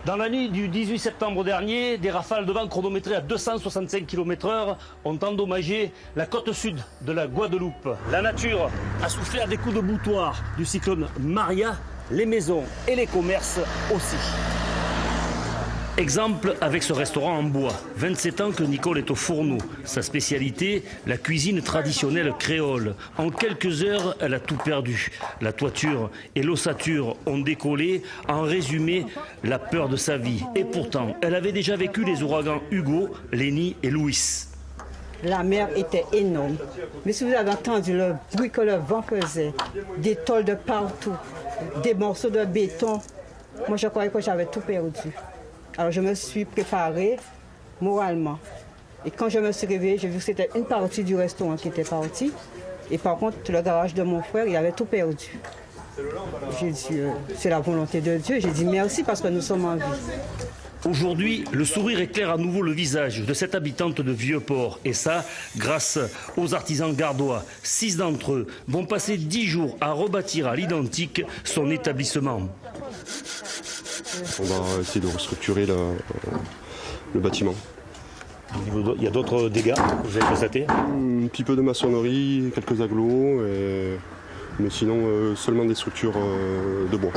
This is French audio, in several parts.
Dans la nuit du 18 septembre dernier, des rafales de vent chronométrées à 265 km/h ont endommagé la côte sud de la Guadeloupe. La nature a soufflé à des coups de boutoir du cyclone Maria, les maisons et les commerces aussi. Exemple avec ce restaurant en bois. 27 ans que Nicole est au fourneau. Sa spécialité, la cuisine traditionnelle créole. En quelques heures, elle a tout perdu. La toiture et l'ossature ont décollé. En résumé, la peur de sa vie. Et pourtant, elle avait déjà vécu les ouragans Hugo, Lenny et Louis. La mer était énorme. Mais si vous avez entendu le bruit que le vent faisait, des tôles de partout, des morceaux de béton, moi je croyais que j'avais tout perdu. Alors je me suis préparée moralement. Et quand je me suis réveillée, j'ai vu que c'était une partie du restaurant qui était partie. Et par contre, le garage de mon frère, il avait tout perdu. J'ai dit, c'est la volonté de Dieu. J'ai dit merci parce que nous sommes en vie. Aujourd'hui, le sourire éclaire à nouveau le visage de cette habitante de Vieux-Port. Et ça, grâce aux artisans gardois. 6 d'entre eux vont passer 10 jours à rebâtir à l'identique son établissement. On va essayer de restructurer le bâtiment. Il y a d'autres dégâts que vous avez constatés? Un petit peu de maçonnerie, quelques agglos, mais sinon seulement des structures de bois.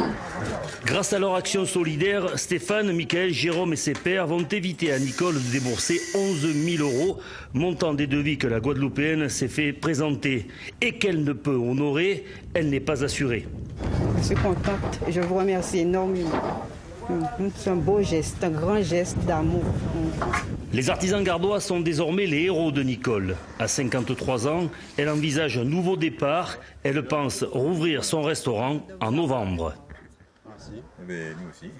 Grâce à leur action solidaire, Stéphane, Michael, Jérôme et ses pairs vont éviter à Nicole de débourser 11 000 €, montant des devis que la Guadeloupéenne s'est fait présenter et qu'elle ne peut honorer, elle n'est pas assurée. Je suis contente et je vous remercie énormément. C'est un beau geste, un grand geste d'amour. Les artisans gardois sont désormais les héros de Nicole. À 53 ans, elle envisage un nouveau départ. Elle pense rouvrir son restaurant en novembre. Merci. Mais nous aussi.